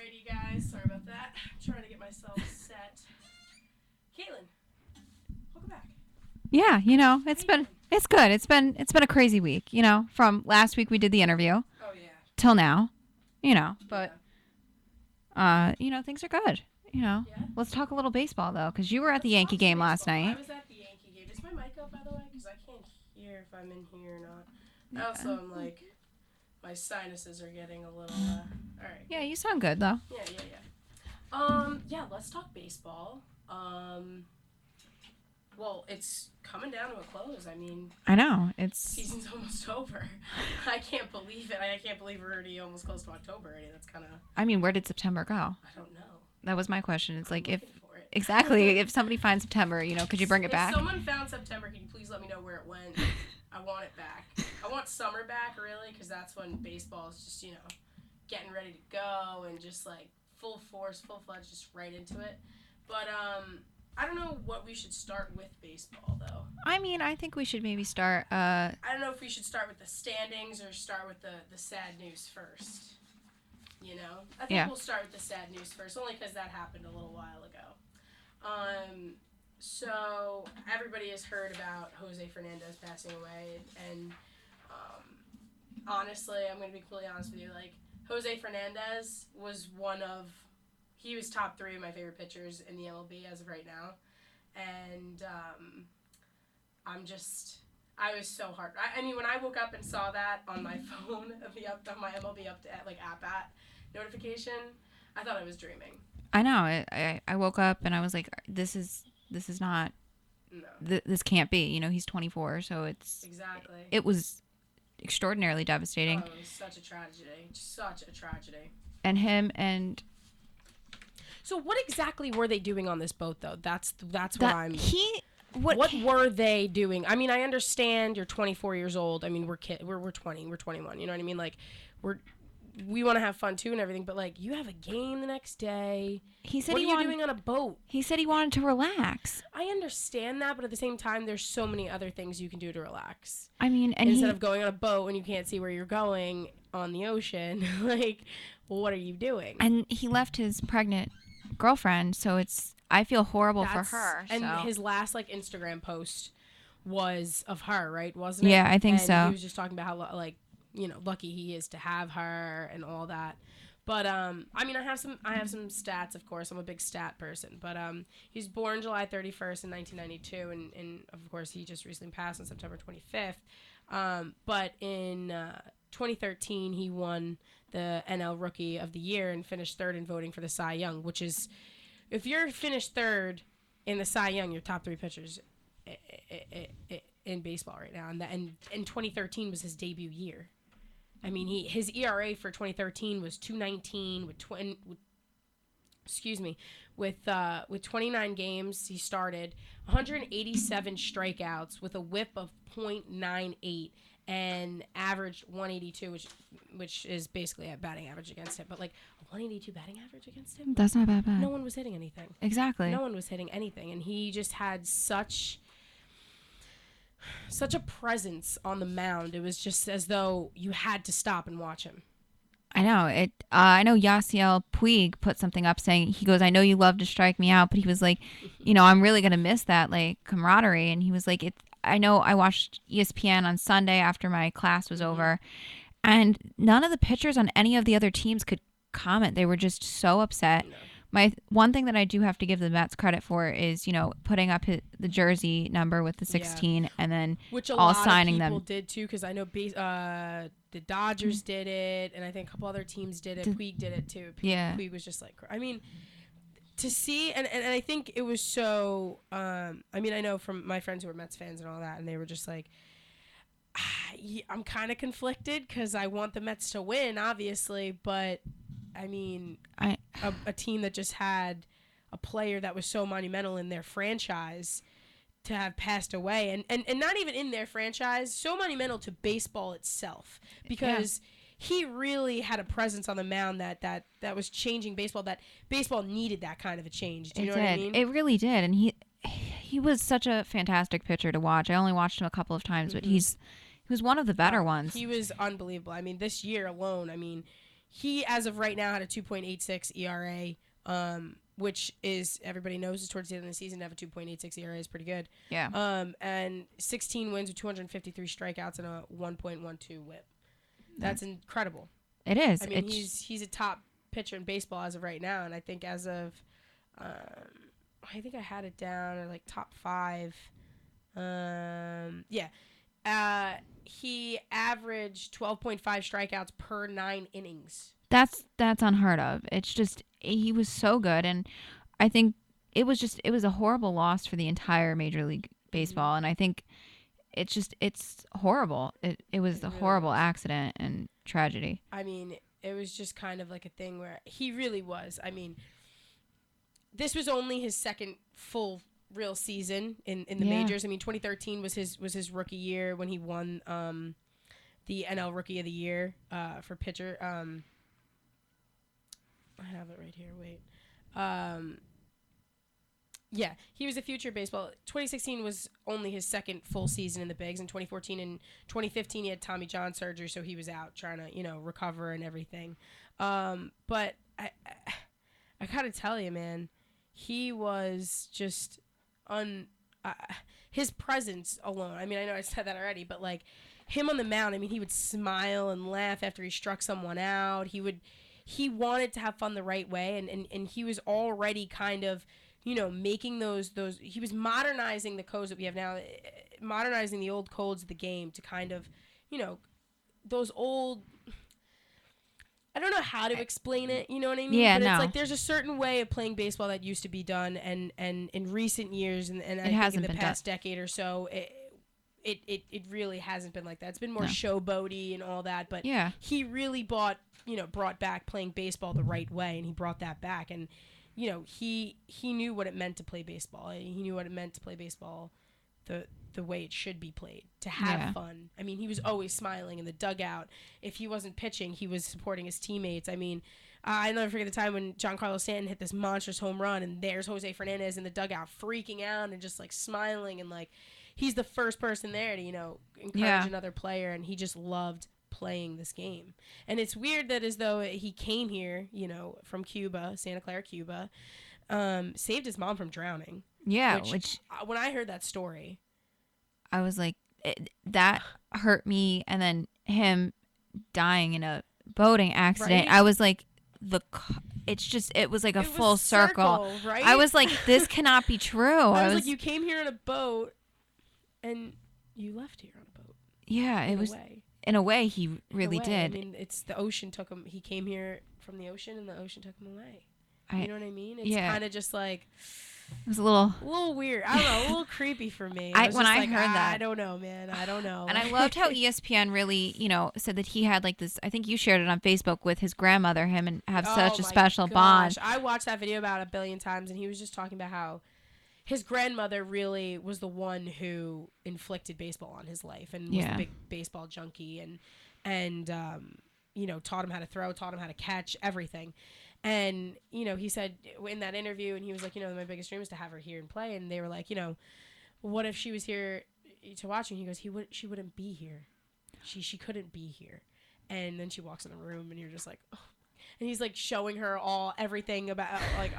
Alrighty, guys. Sorry about that. I'm trying to get myself set. Caitlin, welcome back. Yeah, it's good. It's been a crazy week, from last week we did the interview Oh yeah. till now, but things are good. Yeah. Let's talk a little baseball though, because you were at the Let's Yankee talk some game last baseball. I night. was at the Yankee game. Is my mic up, by the way? Because I can't hear if I'm in here or not. Yeah. I also am like, my sinuses are getting a little. All right. Yeah, you sound good though. Yeah. Let's talk baseball. Well, it's coming down to a close. I mean, I know season's almost over. I can't believe it. I can't believe we're already almost close to October already. That's kind of. I mean, where did September go? I don't know. That was my question. It's like if exactly if somebody finds September, could you bring it back? If someone found September, can you please let me know where it went? I want it back. I want summer back, really, because that's when baseball is just, getting ready to go and just like full force, full-fledged, just right into it. But I don't know what we should start with baseball, though. I mean, I think we should maybe start. I don't know if we should start with the standings or start with the sad news first. I think we'll start with the sad news first, only because that happened a little while ago. So everybody has heard about Jose Fernandez passing away, and honestly, I'm going to be completely honest with you, like, Jose Fernandez was he was top 3 of my favorite pitchers in the MLB as of right now, and I was so hard. I mean, when I woke up and saw that on my phone, on my MLB app notification, I thought I was dreaming. I know. I woke up and I was like, this is not. No. This can't be. He's 24, so it's exactly. It was extraordinarily devastating. Oh, it was such a tragedy. Such a tragedy. And him and. So what exactly were they doing on this boat, though? That's what I'm. What were they doing? I mean, I understand you're 24 years old. I mean, we're 20, we're 21. You know what I mean? Like, we want to have fun too and everything, but like, you have a game the next day. He said what are you doing on a boat? He said he wanted to relax. I understand that, but at the same time, there's so many other things you can do to relax. I mean, and instead of going on a boat and you can't see where you're going on the ocean, like, well, what are you doing? And he left his pregnant girlfriend, so I feel horrible for her. And his last Instagram post was of her, right? Wasn't it? Yeah, I think so. He was just talking about how lucky he is to have her and all that. But I mean, I have some stats, of course. I'm a big stat person. But he was born July 31st in 1992, and of course he just recently passed on September 25th. But in 2013, he won the NL Rookie of the Year and finished 3rd in voting for the Cy Young, which is, if you're finished 3rd in the Cy Young, you're top 3 pitchers in baseball right now. And 2013 was his debut year. I mean, his ERA for 2013 was 2.19 with 29 games he started, 187 strikeouts with a WHIP of .98 and averaged 182, which is basically a batting average against him. But like a 182 batting average against him, that's not that bad. No one was hitting anything. Exactly. No one was hitting anything, and he just had such a presence on the mound. It was just as though you had to stop and watch him. I know. I know Yasiel Puig put something up saying, he goes, I know you love to strike me out, but he was like, I'm really going to miss that camaraderie. And he was like, I know I watched ESPN on Sunday after my class was over, and none of the pitchers on any of the other teams could comment. They were just so upset. No. My one thing that I do have to give the Mets credit for is, putting up the jersey number with the 16 and then which all signing them. Which a lot of people did too, because I know the Dodgers did it, and I think a couple other teams did it. Puig did it too. Puig was just like, I mean, to see, and I think it was so, I mean, I know from my friends who were Mets fans and all that, and they were just like, I'm kind of conflicted because I want the Mets to win, obviously, but I mean, a team that just had a player that was so monumental in their franchise to have passed away, and not even in their franchise, so monumental to baseball itself, because he really had a presence on the mound that was changing baseball, that baseball needed that kind of a change. Do you know what I mean? It really did, and he was such a fantastic pitcher to watch. I only watched him a couple of times, but he was one of the better ones. He was unbelievable. I mean, this year alone, I mean, he, as of right now, had a 2.86 ERA, which is, everybody knows, is towards the end of the season to have a 2.86 ERA is pretty good. Yeah. And 16 wins with 253 strikeouts and a 1.12 WHIP. That's incredible. It is. I mean, he's a top pitcher in baseball as of right now, and I think as of, I think I had it down at like top 5. Yeah. He averaged 12.5 strikeouts per 9 innings. That's unheard of. It's just, he was so good, and I think it was a horrible loss for the entire Major League Baseball, and I think it's horrible. It was a horrible accident and tragedy. I mean, it was just kind of like a thing where he really was. I mean, this was only his second full real season in the majors. I mean, 2013 was his rookie year when he won the NL Rookie of the Year for pitcher. I have it right here. Wait. Yeah, he was a future baseball. 2016 was only his second full season in the bigs. In 2014 and 2015, he had Tommy John surgery, so he was out trying to, recover and everything. But I gotta tell you, man, he was just his presence alone. I mean, I know I said that already, but like him on the mound, I mean, he would smile and laugh after he struck someone out. He wanted to have fun the right way, and he was already kind of, making those he was modernizing the codes that we have now, modernizing the old codes of the game to kind of, those old, I don't know how to explain it, you know what I mean? Yeah, but it's like there's a certain way of playing baseball that used to be done, and in recent years, and I think in the past decade or so, it really hasn't been like that. It's been more showboaty and all that, but he really brought back playing baseball the right way, and he brought that back, and he knew what it meant to play baseball. He knew what it meant to play baseball the way it should be played, to have fun. I mean, he was always smiling in the dugout. If he wasn't pitching, he was supporting his teammates. I mean, I never forget the time when Giancarlo Stanton hit this monstrous home run, and there's Jose Fernandez in the dugout freaking out and just like smiling, and like he's the first person there to encourage another player, and he just loved playing this game. And it's weird that as though he came here, from Cuba, Santa Clara, Cuba, saved his mom from drowning. Yeah, which when I heard that story, I was like, that hurt me. And then him dying in a boating accident, right? I was like, it was like a full circle. Right? I was like, this cannot be true. I was like, you came here in a boat and you left here on a boat. Yeah, in a way, he really did. I mean, it's the ocean took him. He came here from the ocean, and the ocean took him away. You know what I mean? It's kind of just like, it was a little weird. I don't know, a little creepy for me. When I heard that, I don't know, man. I don't know. And I loved how ESPN really, said that he had like this. I think you shared it on Facebook with his grandmother, him, and have such a special bond. I watched that video about 1 billion times, and he was just talking about how his grandmother really was the one who inflicted baseball on his life, and was a big baseball junkie, and taught him how to throw, taught him how to catch, everything. And, he said in that interview, and he was like, my biggest dream is to have her here and play. And they were like, what if she was here to watch? And he goes, she wouldn't be here. She couldn't be here. And then she walks in the room, and you're just like, oh. And he's like showing her everything about like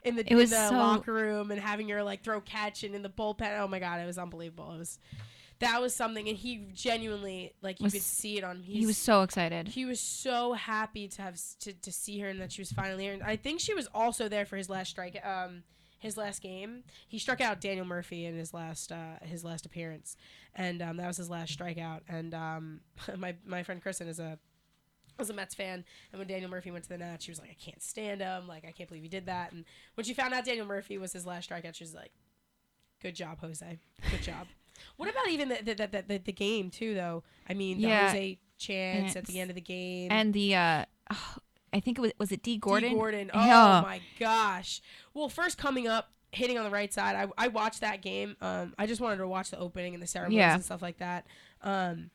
in the locker room, and having her like throw catch, and in the bullpen. Oh my God, it was unbelievable. That was something, and he genuinely, like, you could see it on. He was so excited. He was so happy to have to see her, and that she was finally here. And I think she was also there for his last his last game. He struck out Daniel Murphy in his last appearance, and that was his last strikeout. And my friend Kristen was a Mets fan, and when Daniel Murphy went to the Nats, she was like, I can't stand him. Like, I can't believe he did that. And when she found out Daniel Murphy was his last strikeout, she was like, good job, Jose. Good job. What about even the game, too, though? I mean, the Jose chance at the end of the game. And the, I think it was it D. Gordon? D. Gordon. Oh, my gosh. Well, first coming up, hitting on the right side, I watched that game. I just wanted to watch the opening and the ceremonies and stuff like that. And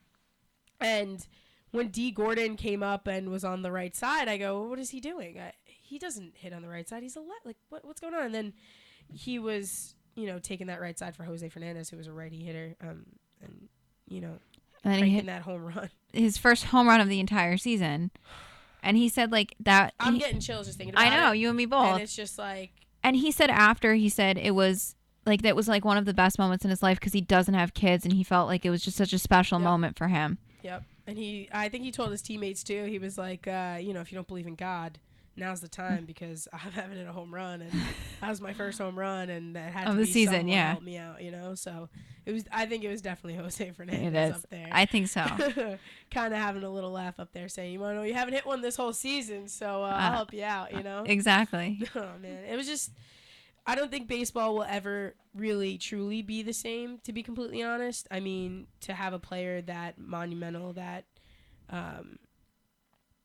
when D. Gordon came up and was on the right side, I go, what is he doing? He doesn't hit on the right side. He's a left. Like, what's going on? And then he was, taking that right side for Jose Fernandez, who was a righty hitter, and then he hit that home run. His first home run of the entire season. And he said like that. I'm getting chills just thinking about it. I know, you and me both. And it's just like. And he said after, he said it was like, that was like one of the best moments in his life because he doesn't have kids and he felt like it was just such a special moment for him. Yep. And I think he told his teammates too, he was like, if you don't believe in God, now's the time because I haven't hit a home run and that was my first home run and that had to be season, someone to help me out, so I think it was definitely Jose Fernandez up there. I think so. Kind of having a little laugh up there saying, you want to know, you haven't hit one this whole season, so I'll help you out, Exactly. Oh man, it was just, I don't think baseball will ever really truly be the same, to be completely honest. I mean, to have a player that monumental that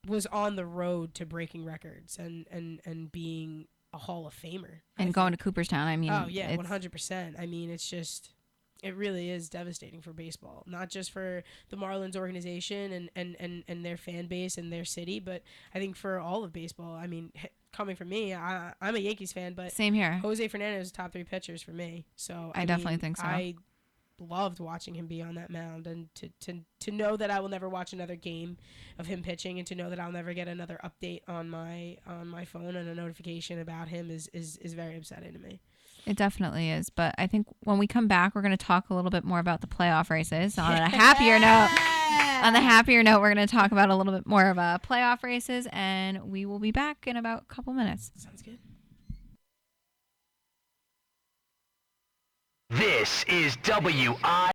was on the road to breaking records and being a Hall of Famer. And going to Cooperstown, I mean. Oh, yeah, 100%. I mean, it's just, it really is devastating for baseball. Not just for the Marlins organization and their fan base and their city, but I think for all of baseball. I mean, coming from me, I'm a Yankees fan, but same here. Jose Fernandez is top 3 pitchers for me. So I definitely think so. I loved watching him be on that mound, and to know that I will never watch another game of him pitching, and to know that I'll never get another update on my phone and a notification about him is very upsetting to me. It definitely is. But I think when we come back, we're going to talk a little bit more about the playoff races. On a happier note, we're going to talk about a little bit more of playoff races, and we will be back in about a couple minutes. Sounds good. This is WI.